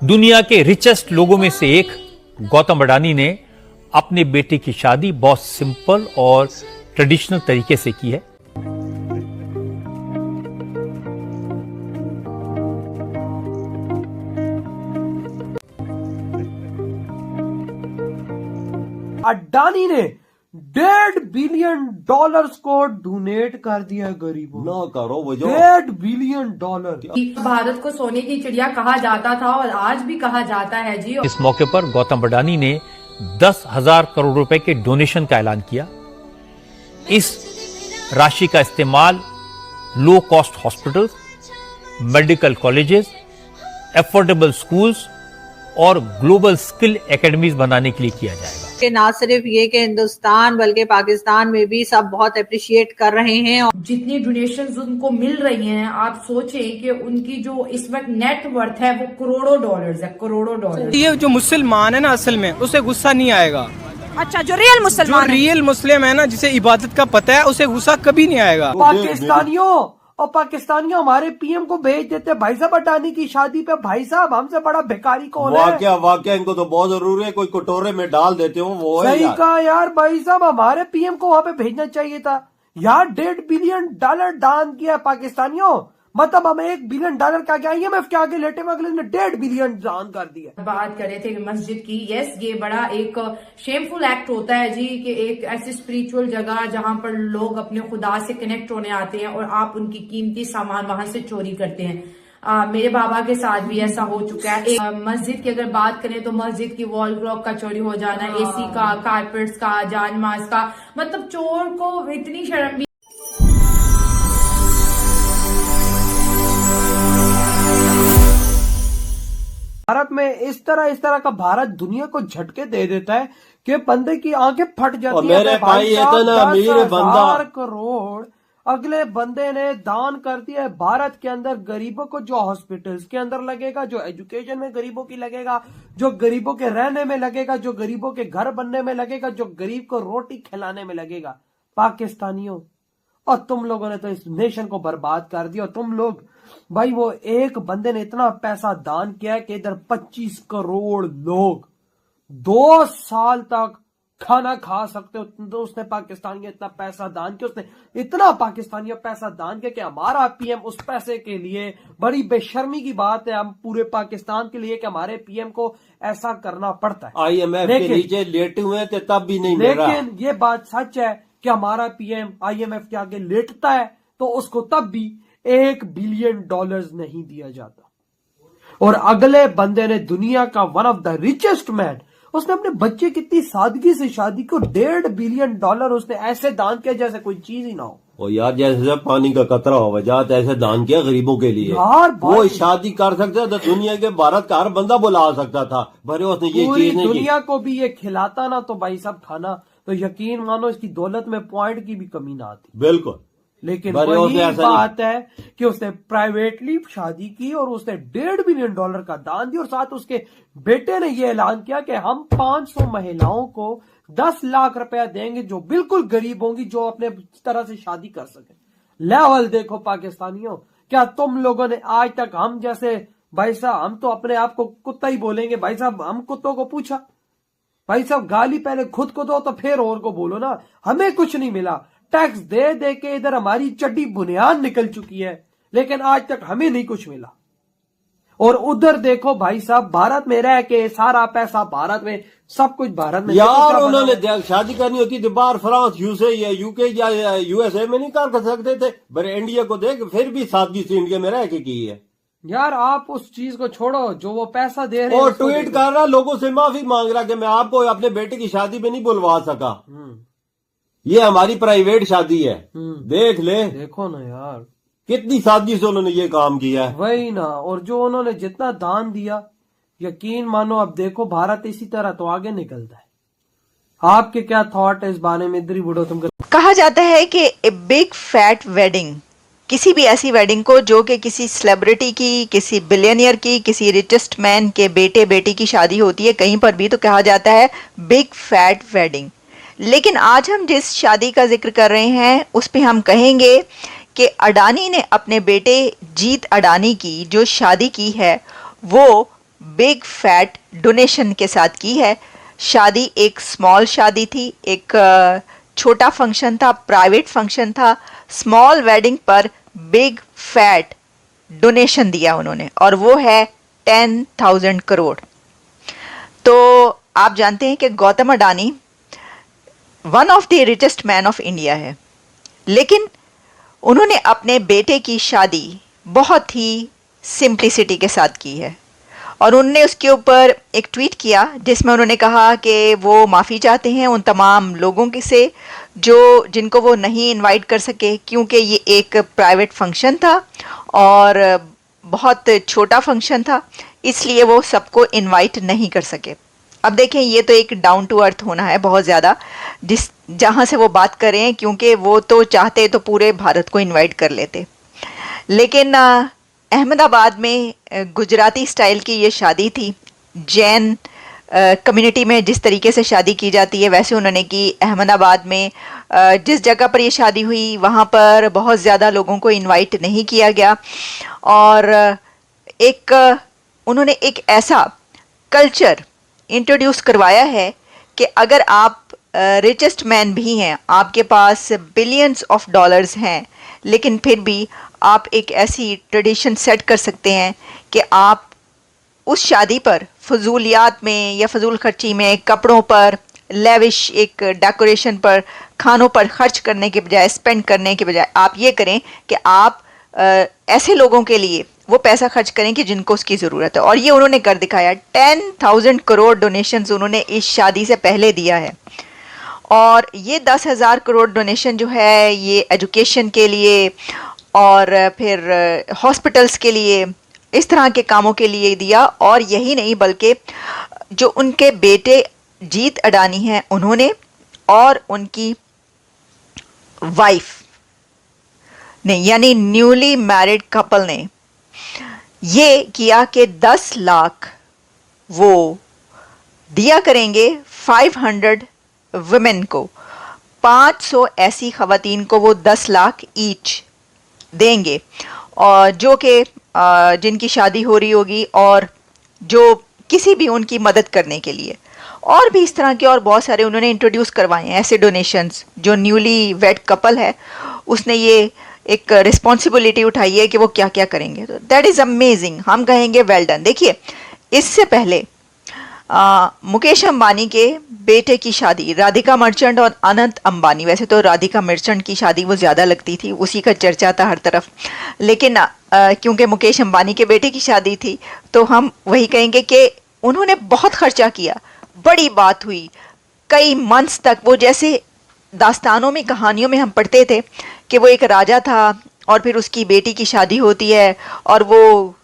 दुनिया के रिचेस्ट लोगों में से एक गौतम अडानी ने अपने बेटे की शादी बहुत सिंपल और ट्रेडिशनल तरीके से की है। अडानी ने $1.5 बिलियन को डोनेट कर दिया गरीबों ना करो वो जो $1.5 बिलियन। भारत को सोने की चिड़िया कहा जाता था और आज भी कहा जाता है जी। इस मौके पर गौतम अडानी ने 10,000 करोड़ रुपए के डोनेशन का ऐलान किया। इस राशि का इस्तेमाल low cost hospitals, medical colleges, affordable schools और ग्लोबल स्किल एकेडमीज बनाने के लिए किया जाएगा। कि ना सिर्फ ये कि हिंदुस्तान बल्कि पाकिस्तान में भी सब बहुत अप्रिशिएट कर रहे हैं। और जितनी डोनेशंस उनको मिल रही हैं, आप सोचें कि उनकी जो इस वक्त नेट वर्थ है वो करोड़ों डॉलर्स है, करोड़ों डॉलर। ये जो मुसलमान है ना, असल में उसे गुस्सा नहीं आएगा। अच्छा, जो रियल मुस्लिम है ना, जिसे इबादत का पता है, उसे गुस्सा कभी नहीं आएगा। पाकिस्तानियों हमारे पीएम को भेज देते भाई साहब अडानी की शादी पे। भाई साहब हमसे बड़ा भिखारी कौन है? वाकया इनको तो बहुत जरूरी है, कोई कटोरे में डाल देते हो वो है। सही कहा यार, भाई साहब हमारे पीएम को वहाँ पे भेजना चाहिए था यार। $1.5 बिलियन दान किया पाकिस्तानियों, मतलब हम $1 बिलियन का क्या IMF के आगे लेटे में अगले ने $1.5 बिलियन दान कर दिया। बात कर रहे थे मस्जिद की। यस, ये बड़ा एक शेमफुल एक्ट होता है जी कि एक ऐसी स्पिरिचुअल जगह जहां पर लोग अपने खुदा से कनेक्ट होने आते हैं और आप उनकी कीमती सामान वहां से चोरी करते हैं। मेरे बाबा के साथ भी ऐसा हो चुका है। मस्जिद की अगर बात करें तो मस्जिद की वॉल क्लॉक का चोरी हो जाना, AC का, कारपेट्स का, जानमाज का, मतलब चोर को इतनी शर्म भी। भारत में इस तरह का भारत दुनिया को झटके दे देता है कि बंदे की आंखें फट जाती है। मेरे भाई इतना अमीर बंदा करोड़ अगले बंदे ने दान कर दिया है भारत के अंदर। गरीबों को जो हॉस्पिटल्स के अंदर लगेगा, जो एजुकेशन में गरीबों की लगेगा, जो गरीबों के रहने में लगेगा, जो गरीबों के घर बनने में लगेगा, जो गरीब को रोटी खिलाने में लगेगा। पाकिस्तानियों, और तुम लोगों ने तो इस नेशन को बर्बाद कर दिया। तुम लोग भाई, वो एक बंदे ने इतना पैसा दान किया कि इधर 25 करोड़ लोग 2 साल तक खाना खा सकते हो। तो उसने पाकिस्तान के इतना पैसा दान किया, उसने इतना पाकिस्तानियों पैसा दान किया कि हमारा पीएम उस पैसे के लिए, बड़ी बेशर्मी की बात है हम पूरे पाकिस्तान के लिए कि हमारे पीएम को ऐसा करना पड़ता है। IMF के नीचे लेटे हुए थे तब भी नहीं मिल रहा। लेकिन ये बात सच है कि हमारा पीएम IMF के आगे लेटता है तो उसको तब भी $1 बिलियन नहीं दिया जाता। और अगले बंदे ने दुनिया का one of the richest man, उसने अपने बच्चे की इतनी सादगी से शादी को $1.5 बिलियन उसने ऐसे दान किया जैसे कोई चीज ही ना हो। ओ यार, जैसे पानी का कतरा हो वजह ऐसे दान किया गरीबों के लिए यार। वो शादी कर सकता था, दुनिया के भारत का हर बंदा बुला सकता था, भरे उसने ये चीज नहीं दुनिया को भी ये खिलाता ना तो भाई साहब खाना, तो यकीन मानो इसकी दौलत में पॉइंट की भी कमी ना आती। बिल्कुल। लेकिन वही बात है कि उसने प्राइवेटली शादी की और उसने $1.5 बिलियन का दान दिया और साथ उसके बेटे ने यह ऐलान किया कि हम 500 महिलाओं को 10 लाख रुपया देंगे जो बिल्कुल गरीब होंगी, जो अपने तरह से शादी कर सके। लेवल देखो पाकिस्तानियों, क्या तुम लोगों ने आज तक हम जैसे भाई साहब, हम तो अपने आप को कुत्ता ही बोलेंगे भाई साहब, हम कुत्तों को पूछा भाई साहब गाली पहले खुद को दो तो फिर और को बोलो ना। हमें कुछ नहीं मिला, टैक्स दे दे के इधर हमारी चड्डी बुनियाद निकल चुकी है, लेकिन आज तक हमें नहीं कुछ मिला। और उधर देखो भाई साहब, भारत में रह के सारा पैसा भारत में, सब कुछ भारत में। यार उन्होंने शादी करनी होती थी बाहर, फ्रांस, UK या USA में नहीं कर सकते थे, पर इंडिया को देख फिर भी सादगी से इंडिया में रह के की है। यार आप उस चीज को छोड़ो जो वो पैसा दे रहे हैं। और ट्वीट कर रहा, लोगों से माफी मांग रहा कि मैं आपको अपने बेटे की शादी में नहीं बुलवा सका, ये हमारी प्राइवेट शादी है। देख ले, देखो ना यार, कितनी सादगी से उन्होंने ये काम किया है। वही ना, और जो उन्होंने जितना दान दिया, यकीन मानो अब देखो भारत इसी तरह तो आगे निकलता है। आपके क्या थॉट है इस बारे में? इधर ही बुढ़ो तुमको। कहा जाता है कि ए बिग फैट वेडिंग, किसी भी ऐसी वेडिंग को जो कि किसी सेलिब्रिटी की, किसी बिलियनियर की, किसी रिचेस्ट मैन के बेटे बेटी की शादी होती है कहीं पर भी, तो कहा जाता है बिग फैट वेडिंग। लेकिन आज हम जिस शादी का जिक्र कर रहे हैं उस पे हम कहेंगे कि अडानी ने अपने बेटे जीत अडानी की जो शादी की है वो बिग फैट डोनेशन के साथ की है। शादी एक स्मॉल शादी थी, एक छोटा फंक्शन था, प्राइवेट फंक्शन था। स्मॉल वेडिंग पर बिग फैट डोनेशन दिया उन्होंने, और वो है 10,000 करोड़। तो आप जानते हैं कि Gautam Adani one of the richest man of India है, लेकिन उन्होंने अपने बेटे की शादी बहुत ही सिंप्लिसिटी के साथ की है। और उन्होंने उसके ऊपर एक ट्वीट किया जिसमें उन्होंने कहा कि वो माफ़ी चाहते हैं उन तमाम लोगों के से जिनको वो नहीं इनवाइट कर सके, क्योंकि ये एक प्राइवेट फंक्शन था और बहुत छोटा फंक्शन था, इसलिए वो सबको इनवाइट नहीं कर सके। अब देखें, ये तो एक डाउन टू अर्थ होना है बहुत ज़्यादा, जहाँ से वो बात कर रहे हैं, क्योंकि वो तो चाहते तो पूरे भारत को इनवाइट कर लेते। लेकिन अहमदाबाद में गुजराती स्टाइल की ये शादी थी। जैन कम्युनिटी में जिस तरीके से शादी की जाती है वैसे उन्होंने की। अहमदाबाद में जिस जगह पर ये शादी हुई वहाँ पर बहुत ज़्यादा लोगों को इनवाइट नहीं किया गया, और उन्होंने एक ऐसा कल्चर इंट्रोड्यूस करवाया है कि अगर आप रिचेस्ट मैन भी हैं, आपके पास बिलियंस ऑफ डॉलर्स हैं, लेकिन फिर भी आप एक ऐसी ट्रेडिशन सेट कर सकते हैं कि आप उस शादी पर फजूलियात में या फजूल खर्ची में, कपड़ों पर, लेविश एक डेकोरेशन पर, खानों पर खर्च करने के बजाय, स्पेंड करने के बजाय आप ये करें कि आप ऐसे लोगों के लिए वो पैसा खर्च करें कि जिनको उसकी ज़रूरत है। और ये उन्होंने कर दिखाया। 10,000 करोड़ डोनेशंस उन्होंने इस शादी से पहले दिया है। और ये 10,000 करोड़ डोनेशन जो है ये एजुकेशन के लिए और फिर हॉस्पिटल्स के लिए, इस तरह के कामों के लिए दिया। और यही नहीं बल्कि जो उनके बेटे जीत अडानी हैं उन्होंने और उनकी वाइफ ने, यानी न्यूली मैरिड कपल ने ये किया कि 10 लाख वो दिया करेंगे 500 वुमेन को। 500 ऐसी खवातीन को वो 10 लाख ईच देंगे, और जो कि जिनकी शादी हो रही होगी और जो किसी भी उनकी मदद करने के लिए। और भी इस तरह के और बहुत सारे उन्होंने इंट्रोड्यूस करवाए हैं ऐसे डोनेशंस। जो न्यूली वेड कपल है उसने ये एक रिस्पॉन्सिबिलिटी उठाई है कि वो क्या क्या करेंगे। तो दैट इज़ अमेजिंग, हम कहेंगे वेल डन। देखिए, इससे पहले मुकेश अंबानी के बेटे की शादी, राधिका मर्चेंट और अनंत अंबानी, वैसे तो राधिका मर्चेंट की शादी वो ज़्यादा लगती थी, उसी का चर्चा था हर तरफ, लेकिन क्योंकि मुकेश अंबानी के बेटे की शादी थी तो हम वही कहेंगे कि उन्होंने बहुत खर्चा किया, बड़ी बात हुई, कई मंथ्स तक। वो जैसे दास्तानों में, कहानियों में हम पढ़ते थे कि वो एक राजा था और फिर उसकी बेटी की शादी होती है और वो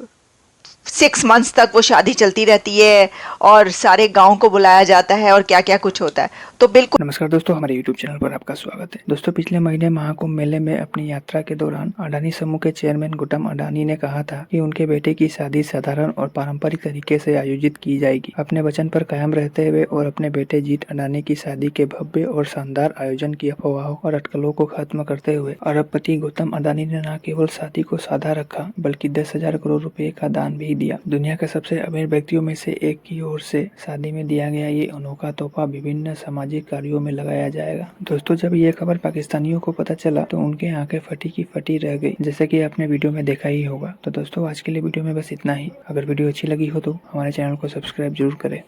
6 मंथ्स तक वो शादी चलती रहती है और सारे गांव को बुलाया जाता है और क्या क्या कुछ होता है। तो बिल्कुल। नमस्कार दोस्तों, हमारे YouTube चैनल पर आपका स्वागत है। दोस्तों, पिछले महीने महाकुंभ मेले में अपनी यात्रा के दौरान अडानी समूह के चेयरमैन गौतम अडानी ने कहा था कि उनके बेटे की शादी साधारण और पारंपरिक तरीके से आयोजित की जाएगी। अपने वचन पर कायम रहते हुए और अपने बेटे जीत अडानी की शादी के भव्य और शानदार आयोजन की अफवाहों और अटकलों को खत्म करते हुए अरबपति गौतम अडानी ने न केवल शादी को सादा रखा बल्कि 10,000 करोड़ रुपए का दान भी दिया। दुनिया के सबसे अमीर व्यक्तियों में से एक की ओर से शादी में दिया गया ये अनोखा तोहफा विभिन्न सामाजिक कार्यों में लगाया जाएगा। दोस्तों, जब ये खबर पाकिस्तानियों को पता चला तो उनके आंखें फटी की फटी रह गई, जैसे कि आपने वीडियो में देखा ही होगा। तो दोस्तों, आज के लिए वीडियो में बस इतना ही। अगर वीडियो अच्छी लगी हो तो हमारे चैनल को सब्सक्राइब जरूर करें।